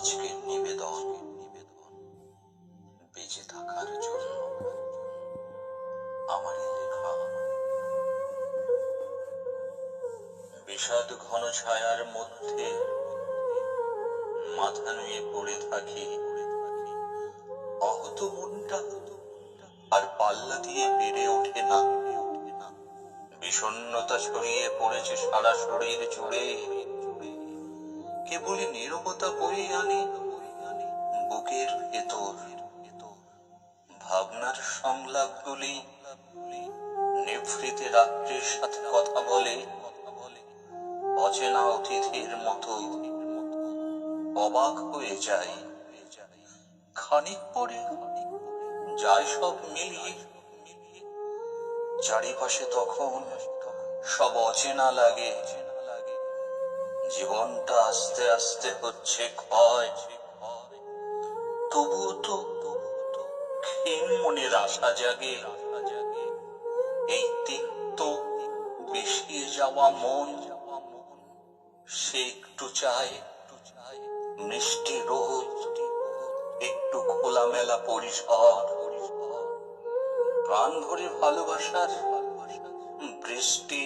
আজকের নিবেদন বেঁচে থাকার জন্য আমার লেখা। বিষাদ ঘন ছায়ার মধ্যে মাথা নুয়ে পড়ে থাকি, অহত মনটা আর পাল্লা দিয়ে বেড়ে ওঠে না। বিষণ্ণতা ছড়িয়ে পড়েছে সারা শরীর জুড়ে, কেবলই নীরবতা বয়ে আনে বুকের ভেতর। ভাবনার সংলাপগুলি নিভৃতে রাত্রির সাথে কথা বলে, অচেনা অতিথির মতো অবাক হয়ে যায়। খানিক পরে যায় সব মিলিয়ে, চারিপাশে তখন সব অচেনা লাগে। জীবনটা আস্তে আস্তে হচ্ছে ক্ষয়, তবুও তো ক্ষীণ মনের আশা জাগে। এই তিক্ত বিষিয়ে যাওয়া মন সে একটু চায় মিষ্টি রোদ, একটু খোলামেলা পরিসর, প্রাণ ভরে ভালোবাসার বৃষ্টি।